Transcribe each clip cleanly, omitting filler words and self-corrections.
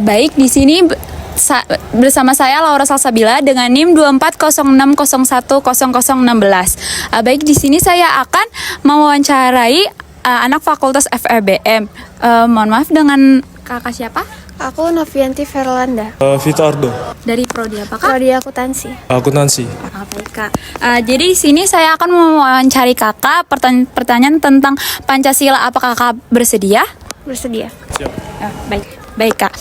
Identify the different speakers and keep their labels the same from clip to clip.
Speaker 1: Baik, di sini bersama saya Laura Salsabila dengan NIM 2406010016. Baik, di sini saya akan mewawancarai anak Fakultas FEBM. Mohon maaf, dengan kakak siapa?
Speaker 2: Aku Novianti Verlanda.
Speaker 3: Vito Ardo.
Speaker 1: Dari prodi apa, Kak?
Speaker 2: Prodi Akuntansi.
Speaker 3: Akuntansi.
Speaker 1: Baik, Kak. Jadi di sini saya akan mewawancari kakak pertanyaan tentang Pancasila. Apakah kakak bersedia?
Speaker 2: Bersedia.
Speaker 3: Siap.
Speaker 1: Baik, Kak.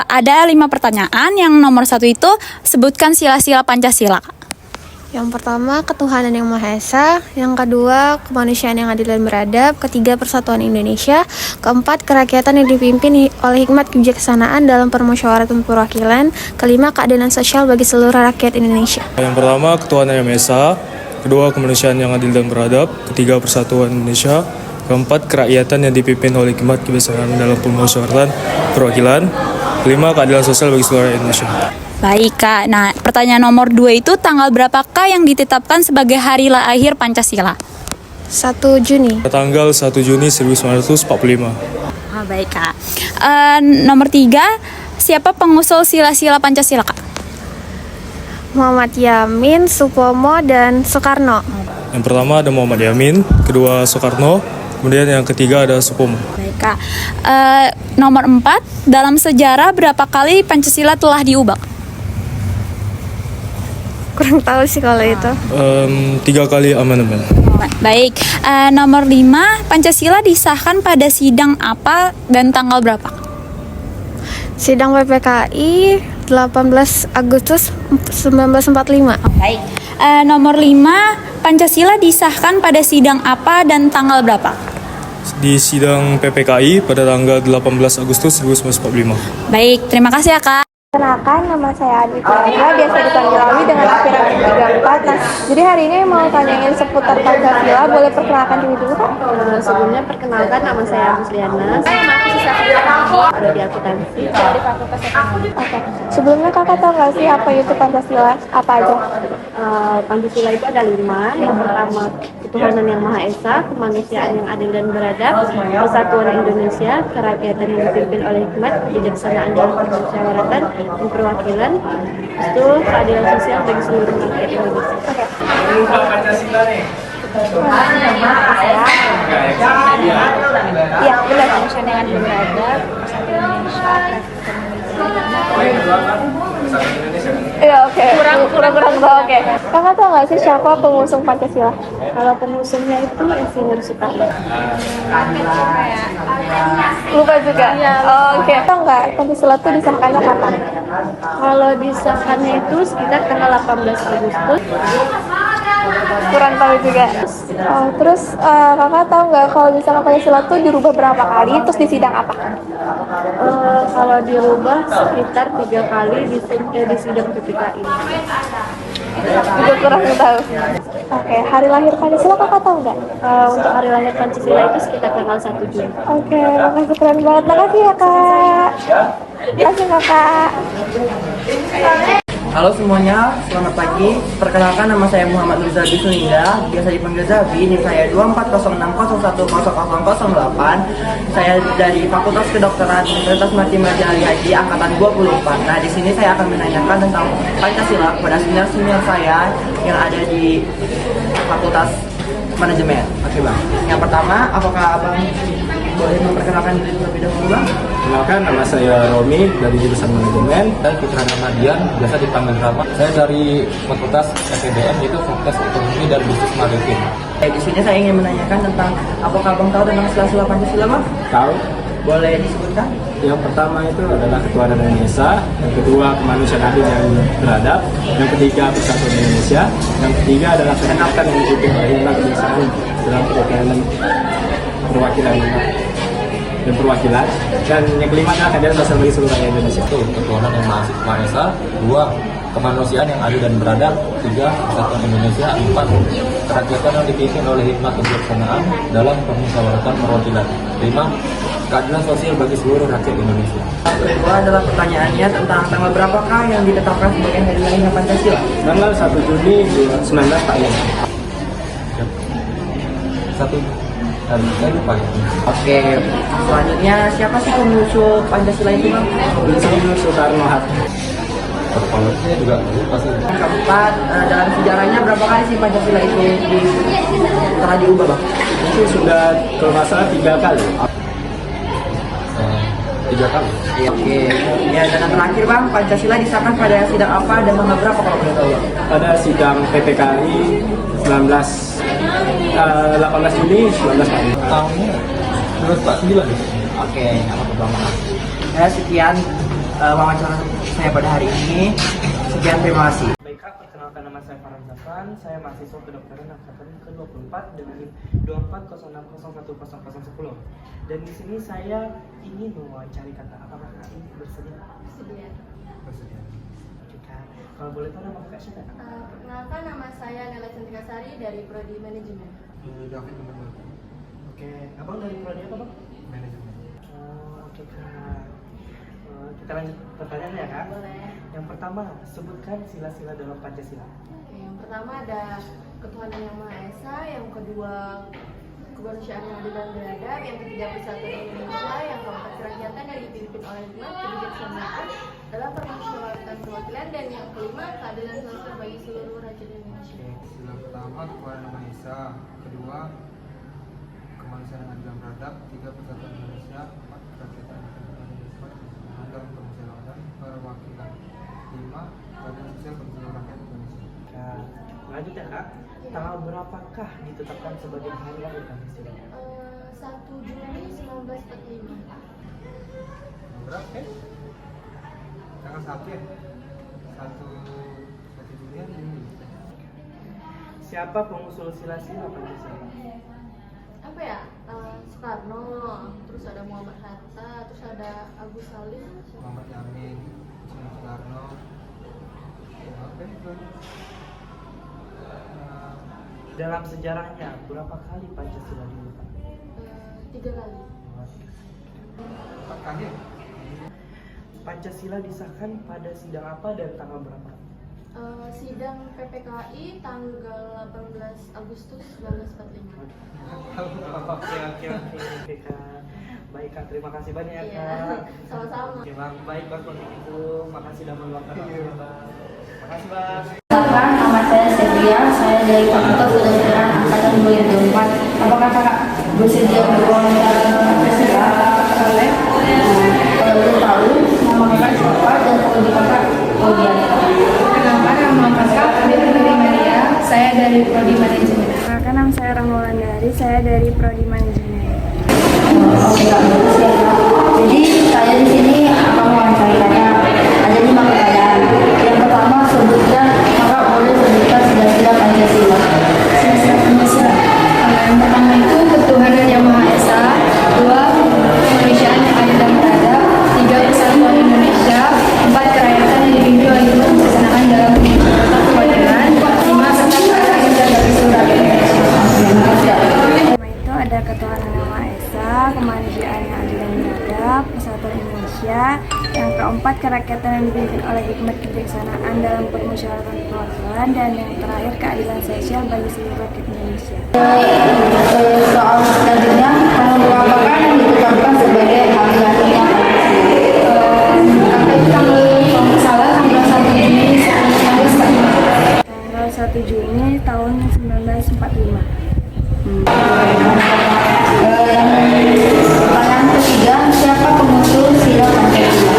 Speaker 1: Ada 5 pertanyaan. Yang nomor 1 itu sebutkan sila-sila Pancasila, Kak.
Speaker 2: Yang pertama, ketuhanan yang Maha Esa. Yang kedua, kemanusiaan yang adil dan beradab. Ketiga, persatuan Indonesia. Keempat, kerakyatan yang dipimpin oleh hikmat kebijaksanaan dalam permusyawaratan perwakilan. Kelima, keadilan sosial bagi seluruh rakyat Indonesia.
Speaker 3: Yang pertama, ketuhanan yang Maha Esa. Kedua, kemanusiaan yang adil dan beradab. Ketiga, persatuan Indonesia. Keempat, kerakyatan yang dipimpin oleh hikmat kebijaksanaan dalam permusyawaratan perwakilan. Kelima, keadilan sosial bagi seluruh rakyat Indonesia.
Speaker 1: Baik, Kak. Nah, pertanyaan nomor 2 itu tanggal berapakah yang ditetapkan sebagai hari lahir Pancasila?
Speaker 2: 1 Juni.
Speaker 3: Tanggal 1 Juni 1945.
Speaker 1: Baik, Kak. Nomor 3, siapa pengusul sila-sila Pancasila, Kak?
Speaker 2: Muhammad Yamin, Supomo, dan Soekarno.
Speaker 3: Yang pertama ada Muhammad Yamin, kedua Soekarno, kemudian yang ketiga ada Supomo.
Speaker 1: Baik, Kak. Nomor 4, dalam sejarah berapa kali Pancasila telah diubah?
Speaker 2: Kurang tahu sih kalau itu.
Speaker 3: 3 kali amandemen.
Speaker 1: Baik. Nomor 5, Pancasila disahkan pada sidang apa dan tanggal berapa?
Speaker 2: Sidang PPKI 18 Agustus 1945.
Speaker 1: Baik. Nomor 5, Pancasila disahkan pada sidang apa dan tanggal berapa?
Speaker 3: Di sidang PPKI pada tanggal 18 Agustus 1945.
Speaker 1: Baik, terima kasih ya, Kak.
Speaker 2: Kenalkan, nama saya Adi Fiandra, biasa dipanggil Awi dengan akhiran 34. Nah, jadi hari ini mau tanyain seputar Pancasila, boleh perkenalkan diri dulu, Kak?
Speaker 4: Sebelumnya perkenalkan, nama saya Musliana. Saya ada di akuntansi dari Fakultas Ekonomi.
Speaker 2: Oke. Sebelumnya kakak tahu nggak sih apa itu Pancasila? Apa aja?
Speaker 4: Pancasila itu ada 5. Yang pertama, ketuhanan yang Maha Esa, kemanusiaan yang adil dan beradab, persatuan Indonesia, kerakyatan yang dipimpin oleh hikmat, kebijaksanaan dalam permusyawaratan dan perwakilan, itu keadilan sosial bagi seluruh rakyat Indonesia.
Speaker 2: Iya, benar.
Speaker 4: Kemanusiaan yang adil dan beradab, persatuan Indonesia,
Speaker 2: Iya, oke. Kurang tahu. Oke. Kakak tahu nggak sih siapa pengusung Pancasila?
Speaker 4: Kalau pengusungnya itu Insinyur Soekarno.
Speaker 2: Lupa juga. Oke. Tahu nggak Pancasila itu disahkannya kapan?
Speaker 4: Kalau disahkannya itu sekitar tanggal 18 Agustus.
Speaker 2: Kurang tahu juga. Terus kakak tahu nggak kalau misalnya Pancasila itu dirubah berapa kali, terus di sidang apa?
Speaker 4: Kalau dirubah sekitar 3 kali di sidang PPKI.
Speaker 2: Juga kurang tahu. Oke, hari lahir Pancasila kakak tahu nggak?
Speaker 4: Untuk hari lahir Pancasila itu sekitar tanggal 1 Juni.
Speaker 2: Oke, makasih keren banget. Makasih ya kak. Makasih kakak.
Speaker 5: Halo semuanya, selamat pagi. Perkenalkan, nama saya Muhammad Nur Zabi Suninda, biasa dipanggil Zabi. NIM saya 2406010008. Saya dari Fakultas Kedokteran Universitas Martin Raja Ali Haji angkatan 24. Nah, di sini saya akan menanyakan tentang Pancasila kepada senior-senior saya yang ada di Fakultas Manajemen. Oke, Bang. Yang pertama, apakah Abang boleh memperkenalkan diri terlebih dahulu, Bang?
Speaker 6: Kenalkan, nama saya Romi dari jurusan manajemen. Saya Fitra Ramadian, biasa dipanggil Rama. Saya dari Fakultas FEBM, yaitu Fakultas Ekonomi dan Bisnis Maritim.
Speaker 5: Di sini saya ingin menanyakan tentang apakah Abang tahu tentang sila-sila Pancasila, Bang?
Speaker 6: Tahu?
Speaker 5: Boleh disebutkan?
Speaker 6: Yang pertama itu adalah ketuhanan Indonesia, yang kedua kemanusiaan adil dan beradab, yang ketiga persatuan Indonesia, yang ketiga adalah kerakyatan yang dipimpin oleh hikmat kebijaksanaan dalam perwakilan, dan yang kelima adalah keadilan sosial bagi seluruh rakyat Indonesia. Itu ketuhanan yang Maha Esa, 2 kemanusiaan yang adil dan beradab, 3 persatuan Indonesia, 4 kerakyatan yang dipimpin oleh hikmat kebijaksanaan dalam permusyawaratan perwakilan, 5 keadilan sosial bagi seluruh rakyat Indonesia.
Speaker 5: Kedua adalah pertanyaannya tentang tanggal berapakah yang ditetapkan sebagai hari lahir Pancasila?
Speaker 6: Tanggal 1 Juni 1945. 1 dan saya lupa ya.
Speaker 5: Oke, selanjutnya siapa sih pengusul Pancasila itu bang?
Speaker 3: Insinyur Soekarno-Hatta.
Speaker 6: Saya juga lupa sih.
Speaker 5: Yang keempat, dalam sejarahnya berapa kali sih Pancasila itu telah diubah bang?
Speaker 3: Itu sudah kalau nggak salah 3 kali.
Speaker 6: 3 kali.
Speaker 5: Oke, ya dan yang terakhir bang, Pancasila disahkan pada sidang apa dan tanggal berapa kalau boleh tahu bang?
Speaker 3: Pada sidang PPKI 18 Juni 1945.
Speaker 6: Tahunnya 1949.
Speaker 5: Oke, apa bang? Ya sekian wawancara saya pada hari ini. Sekian, terima kasih. Baik kak, perkenalkan nama saya Farhan Zafran. Saya mahasiswa kedokteran angkatan ke-24 dengan NIM 2406010010. Dan di sini saya ingin mewawancari kakak. Apakah kakak ini bersedia?
Speaker 7: Bersedia.
Speaker 5: Bersedia. Oke kak. Kalau boleh tahu nama kakak siapa?
Speaker 7: Perkenalkan, nama saya Nela Cantika Sari dari Prodi Manajemen.
Speaker 5: Oke, abang dari prodi apa bang?
Speaker 6: Manajemen.
Speaker 5: Oke kak. Kita lanjut pertanyaannya ya kak.
Speaker 7: Boleh.
Speaker 5: Yang pertama, sebutkan sila-sila dalam Pancasila.
Speaker 7: Oke, yang pertama ada ketuhanan yang Maha Esa, yang kedua kemanusiaan yang adil dan beradab, yang ketiga persatuan Indonesia, yang keempat kerakyatan yang dipimpin oleh hikmat, kebijaksanaan dalam permusyawaratan perwakilan, dan yang kelima keadilan sosial bagi seluruh rakyat Indonesia.
Speaker 8: Sila pertama ketuhanan yang Maha Esa, kedua kemanusiaan yang adil dan beradab, tiga persatuan Indonesia, empat kerakyatan yang dipimpin oleh hikmat, kebijaksanaan dalam permusyawaratan perwakilan, lima keadilan sosial bagi seluruh rakyat Indonesia.
Speaker 5: Kak, lanjut ya kak. Tanggal berapakah ditetapkan sebagai hari lahir Pancasila?
Speaker 7: 1 Juni 1945.
Speaker 8: Berapa ya? Tanggal 1 ya? 1 Juni ya?
Speaker 5: Siapa pengusul sila-sila Pancasila?
Speaker 7: Apa ya? Soekarno, terus ada Muhammad Hatta, terus ada Agus Salim.
Speaker 8: Muhammad Yamin, Soekarno. Oke, itu.
Speaker 5: Dalam sejarahnya, berapa kali Pancasila diubah?
Speaker 7: 3 kali.
Speaker 8: 4 kali ya?
Speaker 5: Pancasila disahkan pada sidang apa dan tanggal berapa?
Speaker 7: Sidang PPKI tanggal 18 Agustus 1945.
Speaker 5: Oke kak. Baik kak, terima kasih banyak ya
Speaker 7: Iya,
Speaker 5: kak.
Speaker 7: sama-sama.
Speaker 5: Oke bang, baik bang kalau gitu. Makasih sudah meluangkan waktunya bang. Makasih bang.
Speaker 9: Nama saya Sevia, saya dari Fakultas Kedokteran Angkatan 2024. Apakah kakak bersedia berwawancara dengan Pancasila? Boleh. Kalau boleh tahu, nama kakak siapa dan prodi kakak prodi apa?
Speaker 2: Perkenalkan, nama kakak Devi Maria, saya dari Prodi Manajemen. Perkenalkan, nama saya Rahmawandari, saya dari Prodi Manajemen.
Speaker 9: Oke kak, bagus ya kak. Jadi saya di sini akan mewawancari kakak. Ada 5 pertanyaan. Yang pertama, sebutkan kakak boleh sebutkan sila-sila Pancasila.
Speaker 2: Sila-sila Pancasila. Yang pertama itu ketuhanan yang Maha Esa, 2 kemanusiaan yang adil dan beradab, 3 persatuan Indonesia, 4 kerakyatan yang dipimpin oleh hikmat kebijaksanaan dalam perwakilan, 5 serta keadilan sosial bagi seluruh rakyat Indonesia. Pertama itu ada ketuhanan yang Maha Esa, kemanusiaan yang adil dan beradab, persatuan Indonesia, yang keempat kerakyatan yang dipimpin oleh hikmat kebijaksanaan dalam permusyawaratan perwakilan, dan yang terakhir keadilan sosial bagi seluruh rakyat Indonesia.
Speaker 9: Soal selanjutnya, tanggal berapakah yang ditetapkan sebagai hari lahirnya Pancasila?
Speaker 2: Kakak itu tanggal, kalau nggak salah, tanggal 1 Juni 1945. Tanggal 1 Juni tahun 1945.
Speaker 9: Pertanyaan ketiga, siapa pengusul sila Pancasila?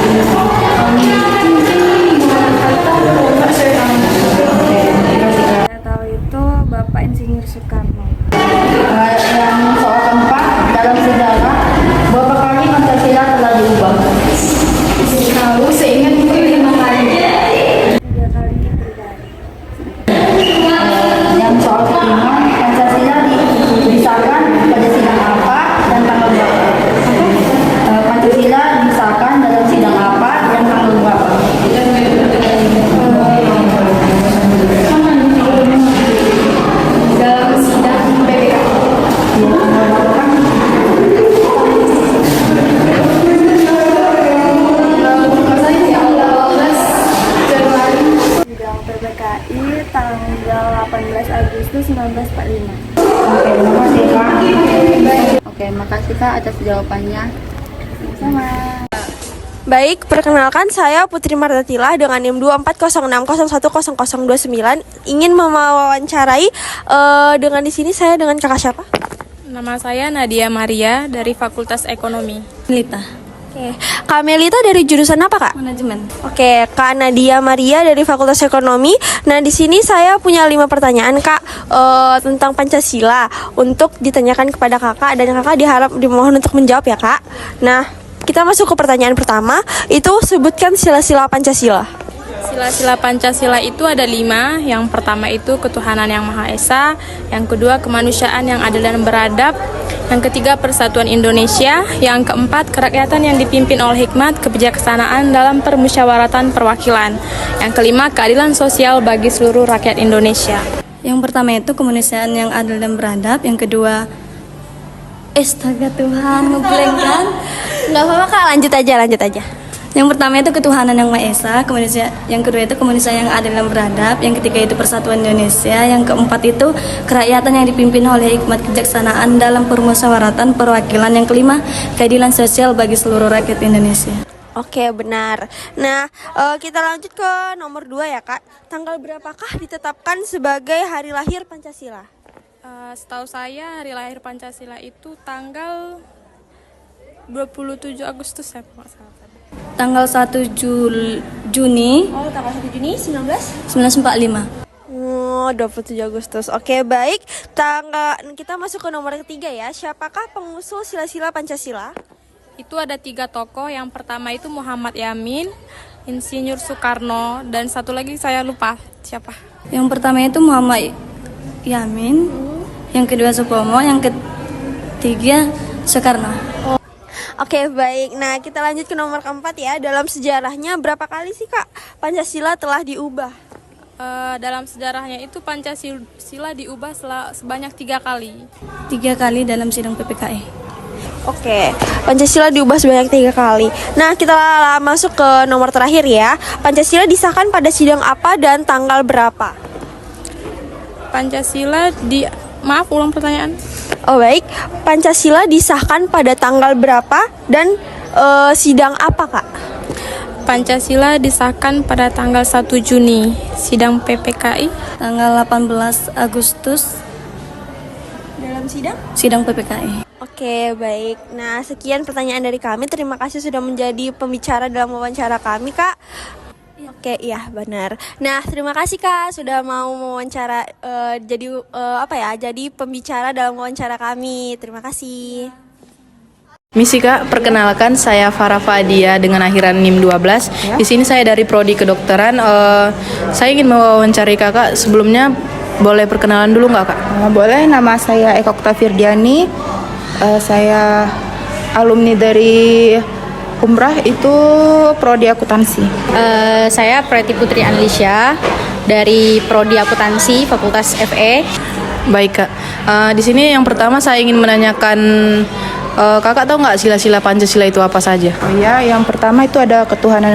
Speaker 2: Saya tahu itu Bapak Insinyur Soekarno.
Speaker 9: Yang soal keempat, dalam sejarah berapa kali Pancasila telah diubah?
Speaker 2: Tahu, seingat itu 5 kali. 3 kali berbeda.
Speaker 9: Yang soal kelima, Pancasila disahkan pada sidang apa dan tanggal berapa? Pancasila disahkan dalam sidang apa dan tanggal berapa?
Speaker 2: Dalam sidang
Speaker 9: 18 Agustus 1945. Oke, terima kasih Kak. Oke, makasih Kak atas jawabannya. Sama.
Speaker 2: Baik, perkenalkan saya Putri Martatila dengan NIM 2406010029 ingin mewawancarai dengan di sini saya dengan kakak siapa?
Speaker 1: Nama saya Nadia Maria dari Fakultas Ekonomi.
Speaker 9: Lita,
Speaker 2: Oke, Kak Melita dari jurusan apa Kak?
Speaker 9: manajemen.
Speaker 2: Oke, Kak Nadia Maria dari Fakultas Ekonomi. Nah, di sini saya punya 5 pertanyaan Kak tentang Pancasila untuk ditanyakan kepada Kakak dan Kakak dimohon untuk menjawab ya Kak. Nah, kita masuk ke pertanyaan pertama, itu sebutkan sila-sila Pancasila.
Speaker 1: Sila-sila Pancasila itu ada 5. Yang pertama itu ketuhanan yang Maha Esa, yang kedua kemanusiaan yang adil dan beradab, yang ketiga persatuan Indonesia, yang keempat kerakyatan yang dipimpin oleh hikmat kebijaksanaan dalam permusyawaratan perwakilan, yang kelima keadilan sosial bagi seluruh rakyat Indonesia.
Speaker 9: Yang pertama itu kemanusiaan yang adil dan beradab, yang kedua astaga Tuhan, ngeblank kan?
Speaker 2: Nggak apa-apa Kak, lanjut aja.
Speaker 9: Yang pertama itu ketuhanan yang Maha Esa, yang kedua itu kemanusiaan yang adil dan beradab, yang ketiga itu persatuan Indonesia, yang keempat itu kerakyatan yang dipimpin oleh hikmat kebijaksanaan dalam permusyawaratan perwakilan, yang kelima keadilan sosial bagi seluruh rakyat Indonesia.
Speaker 2: Oke, benar. Nah, kita lanjut ke nomor 2 ya Kak. Tanggal berapakah ditetapkan sebagai hari lahir Pancasila?
Speaker 1: Setahu saya hari lahir Pancasila itu tanggal 27 Agustus ya, Pak.
Speaker 9: Tanggal 1 Juni
Speaker 2: Oh, tanggal 1 Juni
Speaker 9: 1945.
Speaker 2: Oh, 27 Agustus. Oke, baik. Kita masuk ke nomor ketiga ya. Siapakah pengusul sila-sila Pancasila?
Speaker 1: Itu ada 3 tokoh. Yang pertama itu Muhammad Yamin, Insinyur Soekarno, dan satu lagi saya lupa siapa.
Speaker 9: Yang pertama itu Muhammad Yamin, yang kedua Supomo, yang ketiga Soekarno.
Speaker 2: Oke, baik. Nah, kita lanjut ke nomor keempat ya. Dalam sejarahnya berapa kali sih Kak Pancasila telah diubah?
Speaker 1: Dalam sejarahnya itu Pancasila diubah sebanyak 3 kali.
Speaker 9: 3 kali dalam sidang PPKI.
Speaker 2: Oke, Pancasila diubah sebanyak 3 kali. Nah, kita masuk ke nomor terakhir ya. Pancasila disahkan pada sidang apa dan tanggal berapa?
Speaker 1: Maaf, ulang pertanyaan.
Speaker 2: Oh baik, Pancasila disahkan pada tanggal berapa dan sidang apa Kak?
Speaker 1: Pancasila disahkan pada tanggal 1 Juni, sidang PPKI.
Speaker 9: Tanggal 18 Agustus
Speaker 2: Dalam
Speaker 9: sidang PPKI.
Speaker 2: Oke, baik. Nah, sekian pertanyaan dari kami. Terima kasih sudah menjadi pembicara dalam wawancara kami, Kak. Oke, iya benar. Nah, terima kasih Kak sudah mau mewawancara jadi pembicara dalam wawancara kami. Terima kasih.
Speaker 10: Misi Kak, perkenalkan saya Farah Fadia dengan akhiran NIM 12. Di sini saya dari prodi kedokteran. Saya ingin mewawancarai Kakak. Sebelumnya boleh perkenalan dulu nggak Kak?
Speaker 11: Boleh, nama saya Eka Oktavirdiani. Saya alumni dari Umrah, itu prodi akuntansi.
Speaker 12: Saya Preti Putri Anlisya dari prodi akuntansi Fakultas FE.
Speaker 10: Baik Kak. Di sini yang pertama saya ingin menanyakan, Kakak tahu nggak sila-sila Pancasila itu apa saja?
Speaker 11: Oh ya, yang pertama itu ada ketuhanan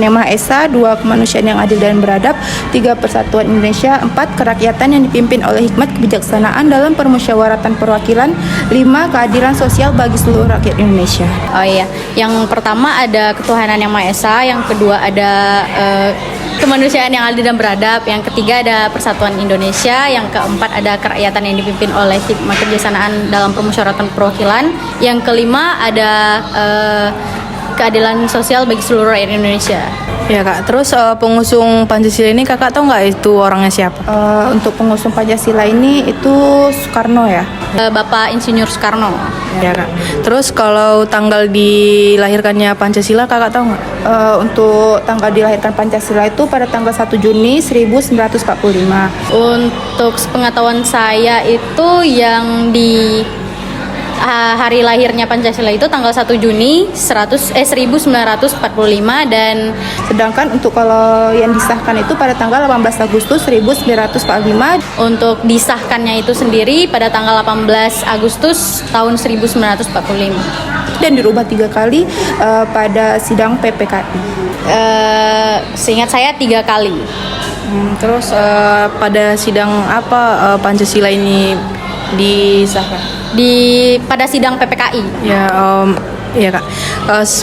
Speaker 11: yang Maha Esa, 2 kemanusiaan yang adil dan beradab, 3 persatuan Indonesia, 4 kerakyatan yang dipimpin oleh hikmat kebijaksanaan dalam permusyawaratan perwakilan, 5 keadilan sosial bagi seluruh rakyat Indonesia.
Speaker 12: Oh iya, yang pertama ada ketuhanan yang Maha Esa, yang kedua ada kemanusiaan yang adil dan beradab, yang ketiga ada persatuan Indonesia, yang keempat ada kerakyatan yang dipimpin oleh hikmat kebijaksanaan dalam permusyawaratan perwakilan, yang kelima ada keadilan sosial bagi seluruh rakyat Indonesia.
Speaker 10: Ya Kak, terus pengusung Pancasila ini Kakak tahu nggak itu orangnya siapa?
Speaker 11: Untuk pengusung Pancasila ini itu Soekarno ya?
Speaker 12: Bapak Insinyur Soekarno.
Speaker 10: Ya Kak. Terus kalau tanggal dilahirkannya Pancasila Kakak tahu nggak?
Speaker 11: Untuk tanggal dilahirkan Pancasila itu pada tanggal 1 Juni 1945.
Speaker 12: Untuk pengetahuan saya itu yang di hari lahirnya Pancasila itu tanggal 1 Juni 1945 dan
Speaker 11: sedangkan untuk kalau yang disahkan itu pada tanggal 18 Agustus 1945.
Speaker 12: Untuk disahkannya itu sendiri pada tanggal 18 Agustus tahun 1945
Speaker 11: dan dirubah 3 kali pada sidang PPKI.
Speaker 12: Seingat saya 3 kali.
Speaker 10: Terus pada sidang apa Pancasila ini disahkan?
Speaker 12: Pada sidang PPKI.
Speaker 10: Ya, iya Kak.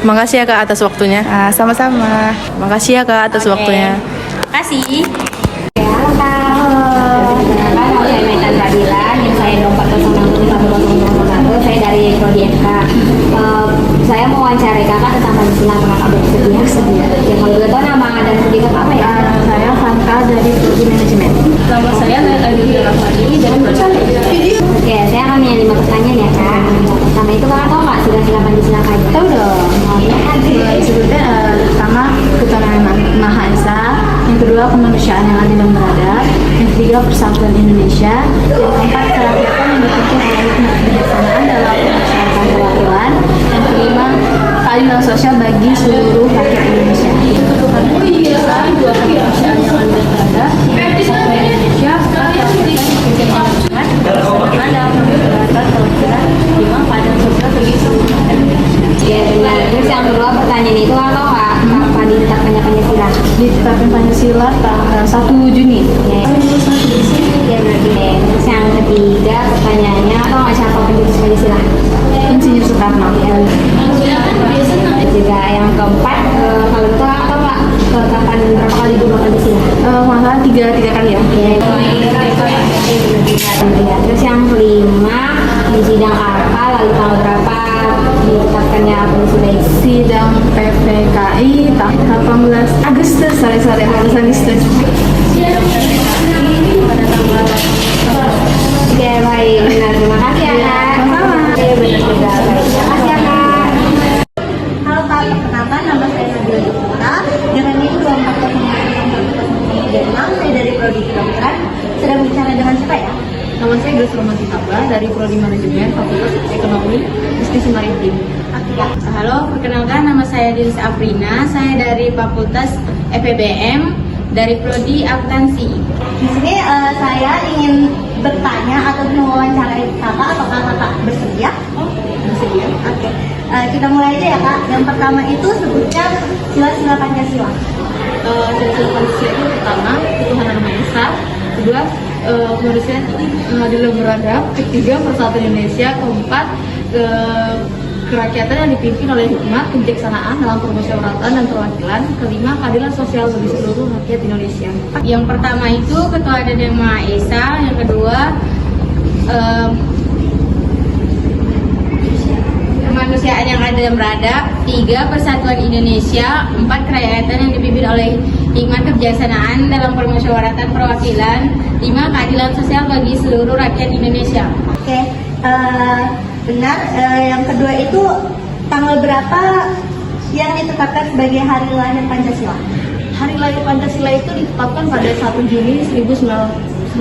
Speaker 10: Makasih ya Kak atas waktunya.
Speaker 11: Sama-sama.
Speaker 10: Makasih ya Kak atas waktunya.
Speaker 12: Kasih.
Speaker 9: Saya Metan Fadilan, yang saya nomor 0401101, saya dari Prodi FK. Saya mau wawancarai kakak tentang Pancasila, apakah kakak bersedia? Ya, kalau boleh tahu nama dan prodi kakak apa ya? Saya Fanta dari Prodi Manajemen.
Speaker 12: Nama saya Lady Rahmadi dari Prodi.
Speaker 9: Oke, saya akan punya 5 pertanyaan ya kak. Pertama itu kakak tahu nggak sila-sila Pancasila kayak tahu dong.
Speaker 12: Sebutnya pertama ketuhanan yang Maha Esa, yang kedua kemanusiaan yang adil dan beradab, yang ketiga persatuan Indonesia, yang keempat kerakyatan yang dipimpin oleh hikmat kebijaksanaan dalam permusyawaratan perwakilan, yang kelima keadilan sosial bagi seluruh rakyat Indonesia. Itu ketuhanan Indonesia, dua kemanusiaan yang adil dan beradab, persatuan Indonesia, kerakyatan yang dipimpin oleh hikmat kebijaksanaan dalam permusyawaratan perwakilan, lima keadilan sosial bagi seluruh rakyat Indonesia.
Speaker 9: Ya, terus yang kedua pertanyaan itu kakak tahu nggak kapan ditetapkannya Pancasila?
Speaker 12: Ditetapkan Pancasila tanggal 1 Juni.
Speaker 9: Ya berarti deh. Terus yang ketiga pertanyaannya tahu nggak siapa pencetus Pancasila?
Speaker 12: Insinyur Soekarno.
Speaker 9: Juga yang keempat kalau betul kakak tahu nggak kapan berapa kali dibuat Pancasila?
Speaker 12: Masalah tiga kali ya.
Speaker 9: Terus yang kelima di sidang apa lalu tanggal berapa ditetapkannya Pancasila itu?
Speaker 12: Sidang PPKI tanggal 18 Agustus, sorry 18 Agustus.
Speaker 9: Oke baik, benar, terima kasih ya kak.
Speaker 12: Sama-sama.
Speaker 9: Oke benar juga, baik, terima kasih ya kak.
Speaker 7: Halo Kak, perkenalkan nama saya Nabila Jepura dengan NIM 2401 saya dari Prodi Kedokteran. Sedang bicara dengan siapa ya?
Speaker 12: Nama saya Grace Romanti Tabla dari Prodi Manajemen Fakultas Ekonomi Bisnis Maritim.
Speaker 13: Halo, perkenalkan nama saya Dinsa Afrina, saya dari Fakultas FEBM dari Prodi Akuntansi.
Speaker 7: Di sini saya ingin bertanya atau mewawancarai kakak, apakah kakak bersedia?
Speaker 13: Bersedia?
Speaker 7: Oke, kita mulai aja ya kak. Yang pertama itu sebutkan sila-sila Pancasila.
Speaker 13: Sila-sila Pancasila itu pertama ketuhanan Maha Esa, kedua kemanusiaan yang adil dan beradab, ketiga persatuan Indonesia, keempat kerakyatan yang dipimpin oleh hikmat kebijaksanaan dalam permusyawaratan dan perwakilan, kelima keadilan sosial bagi seluruh rakyat Indonesia. Yang pertama itu ketuhanan yang Maha Esa, yang kedua kemanusiaan yang adil dan beradab, tiga persatuan Indonesia, empat kerakyatan yang dipimpin oleh hikmat kebijaksanaan dalam permusyawaratan perwakilan, lima keadilan sosial bagi seluruh rakyat Indonesia.
Speaker 7: Oke, benar. Yang kedua itu tanggal berapa yang ditetapkan sebagai hari lahir Pancasila?
Speaker 13: Hari lahir Pancasila itu ditetapkan pada 1 Juni 1945.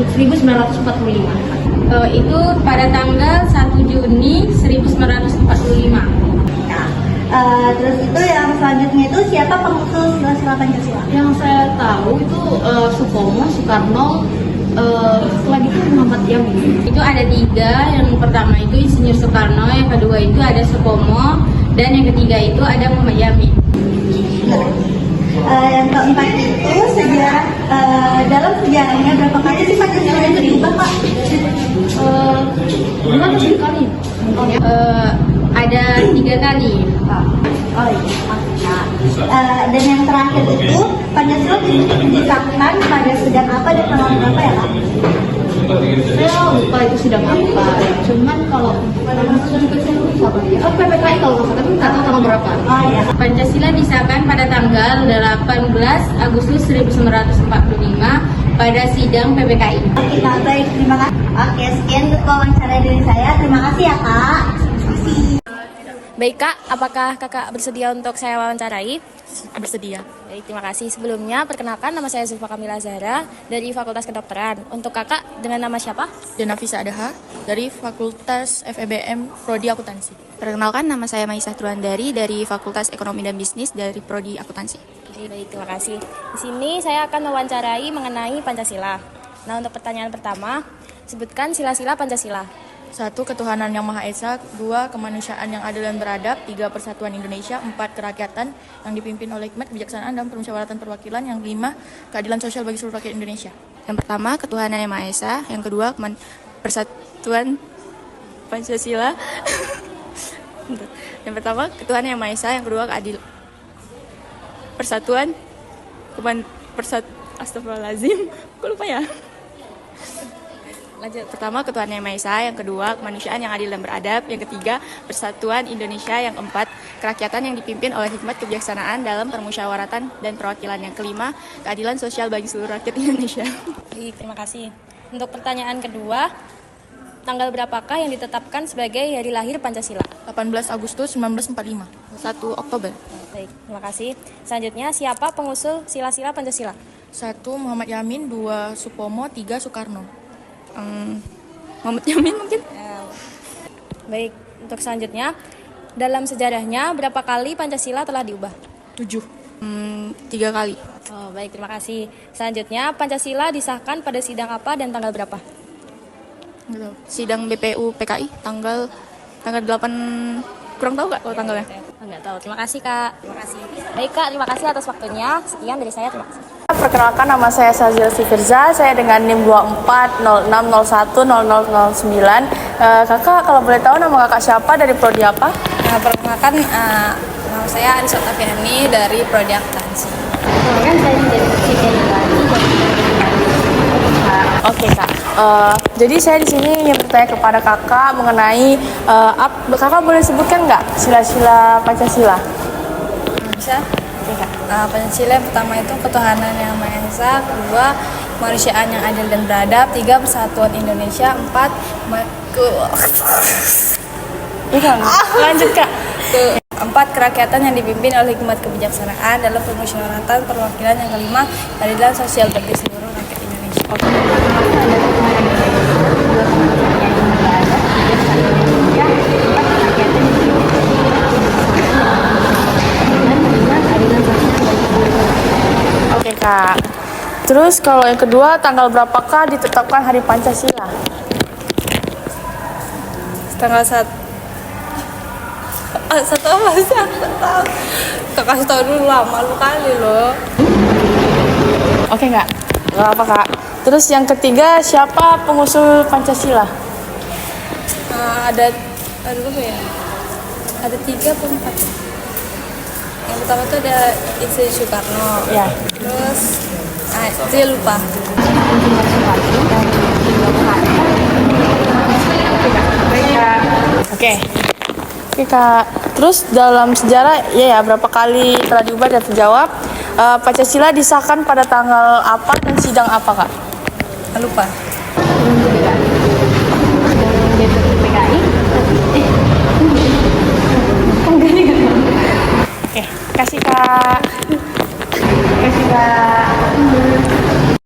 Speaker 13: Itu pada tanggal 1 Juni 1945.
Speaker 7: Nah, terus itu yang selanjutnya itu siapa pengusul sila-sila Pancasila?
Speaker 13: Yang saya tahu itu Supomo, Soekarno, setelah itu Muhammad Yamin. Itu ada tiga, yang pertama itu Insinyur Soekarno, yang kedua itu ada Supomo, dan yang ketiga itu ada Muhammad Yamin.
Speaker 7: Yang keempat itu sejarah, dalam sejarahnya berapa kali sih Pancasila itu diubah Pak?
Speaker 13: Berapa kali? Ada 3 kali.
Speaker 7: Oh iya. Dan yang terakhir itu Pancasila disahkan pada sidang apa dan tanggal berapa ya Pak?
Speaker 13: Saya lupa itu sidang apa. Cuman kalau PPKI kalau nggak salah, tapi nggak tahu tanggal berapa.
Speaker 7: Oh iya.
Speaker 13: Pancasila disahkan pada tanggal 18 Agustus 1945 pada sidang PPKI.
Speaker 7: Oke Kak, baik, terima kasih. Oke, sekian untuk wawancara dari saya. Terima kasih ya Kak. Terima kasih.
Speaker 1: Baik Kak, apakah kakak bersedia untuk saya wawancarai?
Speaker 10: Bersedia.
Speaker 1: Baik, terima kasih. Sebelumnya, perkenalkan nama saya Zulfa Kamila Zahra dari Fakultas Kedokteran. Untuk kakak, dengan nama siapa?
Speaker 10: Janafisa Adaha dari Fakultas FEBM Prodi Akuntansi.
Speaker 11: Perkenalkan, nama saya Maisah Truandari dari Fakultas Ekonomi dan Bisnis dari Prodi Akuntansi.
Speaker 1: Oke, baik, terima kasih. Di sini saya akan mewawancarai mengenai Pancasila. Nah, untuk pertanyaan pertama, sebutkan sila-sila Pancasila.
Speaker 10: 1. Ketuhanan yang Maha Esa. 2. Kemanusiaan yang adil dan beradab. 3. Persatuan Indonesia. 4. Kerakyatan yang dipimpin oleh hikmat, kebijaksanaan, dan permusyawaratan perwakilan. Yang 5. Keadilan sosial bagi seluruh rakyat Indonesia.
Speaker 14: Yang pertama, ketuhanan yang Maha Esa. Yang kedua, persatuan Pancasila. Yang pertama, ketuhanan yang Maha Esa. Yang kedua, persatuan Astagfirullahaladzim, kok lupa ya? Lanjut. Pertama, ketuhanan yang Maha Esa. Yang kedua, kemanusiaan yang adil dan beradab. Yang ketiga, persatuan Indonesia. Yang keempat, kerakyatan yang dipimpin oleh hikmat, kebijaksanaan dalam permusyawaratan dan perwakilan. Yang kelima, keadilan sosial bagi seluruh rakyat Indonesia.
Speaker 1: Baik, terima kasih. Untuk pertanyaan kedua, tanggal berapakah yang ditetapkan sebagai hari lahir Pancasila?
Speaker 10: 18 Agustus 1945. 1 Oktober.
Speaker 1: Baik, terima kasih. Selanjutnya, siapa pengusul sila-sila Pancasila?
Speaker 10: 1 Muhammad Yamin. 2 Supomo. 3 Soekarno. Muhammad Yamin mungkin?
Speaker 1: Baik, untuk selanjutnya, dalam sejarahnya berapa kali Pancasila telah diubah?
Speaker 10: 7. 3 kali.
Speaker 1: Oh, baik, terima kasih. Selanjutnya, Pancasila disahkan pada sidang apa dan tanggal berapa?
Speaker 10: Sidang BPU PKI tanggal 8, kurang tahu Kak kalau tanggalnya?
Speaker 1: Enggak tahu. Terima kasih, Kak. Terima kasih. Baik, Kak, terima kasih atas waktunya. Sekian dari saya, terima kasih.
Speaker 11: Perkenalkan, nama saya Sazil Sifirza, saya dengan NIM 2406010009. Kakak, kalau boleh tahu nama kakak siapa, dari prodi apa?
Speaker 15: Perkenalkan, nama saya Aris Otaviani dari prodi akuntansi.
Speaker 11: Oke Kak, jadi saya di sini ingin bertanya kepada kakak mengenai kakak boleh sebutkan nggak sila-sila Pancasila?
Speaker 15: Bisa? Oke Kak. Pancasila yang pertama itu ketuhanan yang Maha Esa, kedua kemanusiaan yang adil dan beradab, 3 persatuan Indonesia, 4
Speaker 11: lanjut Kak.
Speaker 15: 4 kerakyatan yang dipimpin oleh hikmat, kebijaksanaan dalam permusyawaratan perwakilan. Yang kelima, keadilan sosial bagi seluruh rakyat Indonesia.
Speaker 11: Oke Kak. Terus kalau yang kedua, tanggal berapakah ditetapkan Hari Pancasila?
Speaker 15: Tanggal 1 apa sih? Aku tahu. Kasih tahu dulu lah, malu kali loh.
Speaker 11: Oke Kak, nggak apa Kak. Terus yang ketiga, siapa pengusul Pancasila?
Speaker 15: Ada berapa ya? Ada 3 atau 4. Yang pertama tuh ada Insinyur Soekarno.
Speaker 11: Ya.
Speaker 15: Terus, dia lupa.
Speaker 11: Oke. Oke Kak. Terus dalam sejarah ya berapa kali telah diubah dan terjawab. Pancasila disahkan pada tanggal apa dan sidang apa Kak?
Speaker 15: Lupa.